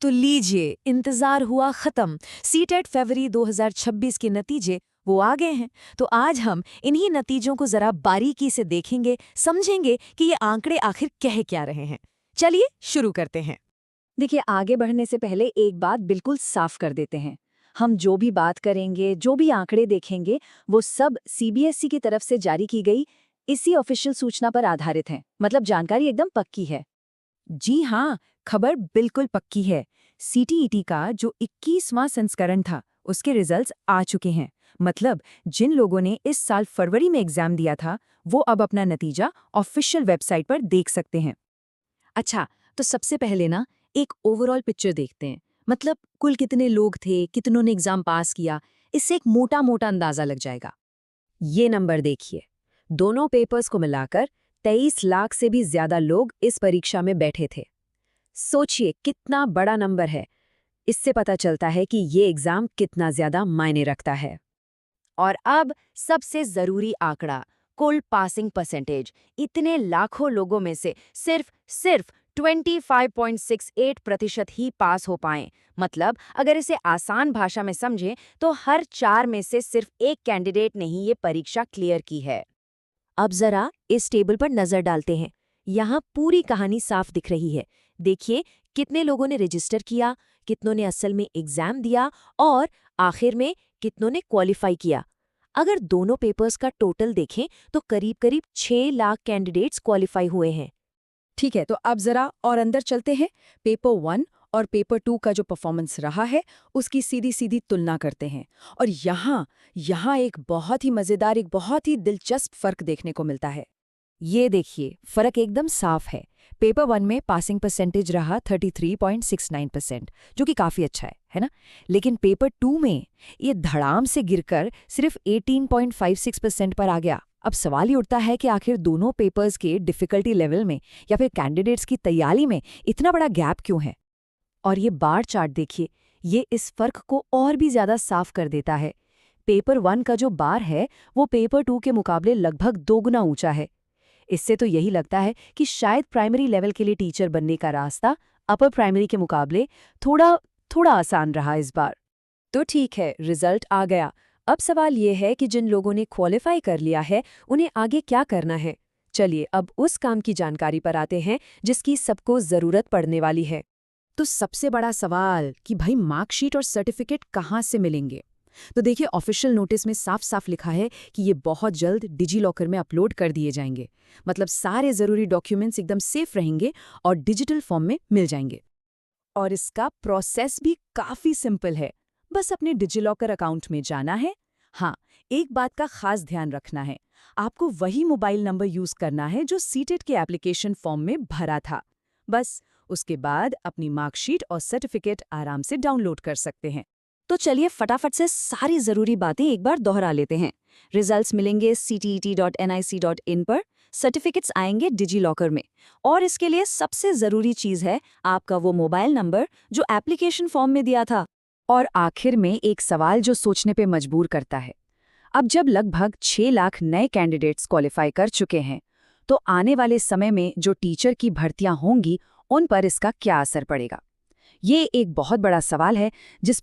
तो लीजिए, इंतजार हुआ खत्म। सीटेट फरवरी 2026 के नतीजे वो आ गए हैं। तो आज हम इन्हीं नतीजों को जरा बारीकी से देखेंगे, समझेंगे कि ये आंकड़े आखिर कह क्या रहे हैं। चलिए शुरू करते हैं। देखिए, आगे बढ़ने से पहले एक बात बिल्कुल साफ कर देते हैं। हम जो भी बात करेंगे, जो भी आंकड़े देखेंगे, वो सब सीबीएसई की तरफ से जारी की गई इसी ऑफिशियल सूचना पर आधारित हैं। मतलब जानकारी एकदम पक्की है। जी हाँ, खबर बिल्कुल पक्की है। सीटीईटी का जो 21वां संस्करण था, उसके रिजल्ट्स आ चुके हैं। मतलब जिन लोगों ने इस साल फरवरी में एग्जाम दिया था, वो अब अपना नतीजा ऑफिशियल वेबसाइट पर देख सकते हैं। अच्छा, तो सबसे पहले ना एक ओवरऑल पिक्चर देखते हैं। मतलब कुल कितने लोग थे, कितनों ने एग्जाम पास किया, इससे एक मोटा मोटा अंदाजा लग जाएगा। ये नंबर देखिए, दोनों पेपर्स को मिलाकर 23 लाख से भी ज्यादा लोग इस परीक्षा में बैठे थे। सोचिए कितना बड़ा नंबर है। इससे पता चलता है कि ये एग्जाम कितना ज्यादा मायने रखता है। और अब सबसे जरूरी आंकड़ा, कुल पासिंग परसेंटेज। इतने लाखों लोगों में से सिर्फ 25.68% ही पास हो पाए। मतलब अगर इसे आसान भाषा में समझें तो हर 4 में से सिर्फ एक कैंडिडेट ने ही ये परीक्षा क्लियर की है। अब जरा इस टेबल पर नजर डालते हैं। यहाँ पूरी कहानी साफ दिख रही है। देखिए कितने लोगों ने रजिस्टर किया, कितनों ने असल में एग्जाम दिया और आखिर में कितनों ने क्वालिफाई किया। अगर दोनों पेपर्स का टोटल देखें तो करीब करीब 6 लाख कैंडिडेट्स क्वालिफाई हुए हैं। ठीक है, तो अब जरा और अंदर चलते हैं। पेपर 1 और पेपर 2 का जो परफॉर्मेंस रहा है, उसकी सीधी सीधी तुलना करते हैं। और यहाँ एक बहुत ही मज़ेदार, एक बहुत ही दिलचस्प फर्क देखने को मिलता है। ये देखिए, फर्क एकदम साफ है। पेपर 1 में पासिंग परसेंटेज रहा 33.69%, जो कि काफ़ी अच्छा है ना? लेकिन पेपर 2 में ये धड़ाम से गिरकर सिर्फ 18.56% पर आ गया। अब सवाल ये उठता है कि आखिर दोनों पेपर्स के डिफ़िकल्टी लेवल में या फिर कैंडिडेट्स की तैयारी में इतना बड़ा गैप क्यों है? और ये बार चार्ट देखिए, ये इस फर्क को और भी ज़्यादा साफ कर देता है। पेपर 1 का जो बार है, वो पेपर 2 के मुकाबले लगभग 2 गुना ऊंचा है। इससे तो यही लगता है कि शायद प्राइमरी लेवल के लिए टीचर बनने का रास्ता अपर प्राइमरी के मुकाबले थोड़ा थोड़ा आसान रहा इस बार। तो ठीक है, रिजल्ट आ गया। अब सवाल ये है कि जिन लोगों ने क्वालिफाई कर लिया है, उन्हें आगे क्या करना है। चलिए अब उस काम की जानकारी पर आते हैं जिसकी सबको ज़रूरत पड़ने वाली है। तो सबसे बड़ा सवाल कि भाई मार्कशीट और सर्टिफिकेट कहाँ से मिलेंगे। तो देखिए, ऑफिशियल नोटिस में साफ साफ लिखा है कि ये बहुत जल्द डिजी लॉकर में अपलोड कर दिए जाएंगे। मतलब सारे ज़रूरी डॉक्यूमेंट्स एकदम सेफ रहेंगे और डिजिटल फॉर्म में मिल जाएंगे। और इसका प्रोसेस भी काफ़ी सिंपल है। बस अपने डिजी लॉकर अकाउंट में जाना है। हाँ, एक बात का खास ध्यान रखना है, आपको वही मोबाइल नंबर यूज़ करना है जो सीटेट के एप्लीकेशन फॉर्म में भरा था। बस उसके बाद अपनी मार्कशीट और सर्टिफिकेट आराम से डाउनलोड कर सकते हैं। तो चलिए फटाफट से सारी ज़रूरी बातें एक बार दोहरा लेते हैं। रिजल्ट्स मिलेंगे ctet.nic.in पर, सर्टिफिकेट्स आएंगे डिजी लॉकर में। और इसके लिए सबसे ज़रूरी चीज़ है आपका वो मोबाइल नंबर जो एप्लीकेशन फॉर्म में दिया था। और आखिर में एक सवाल जो सोचने पे मजबूर करता है। अब जब लगभग 6 लाख नए कैंडिडेट्स क्वालिफाई कर चुके हैं, तो आने वाले समय में जो टीचर की भर्तियां होंगी, उन पर इसका क्या असर पड़ेगा? ये एक बहुत बड़ा सवाल है जिस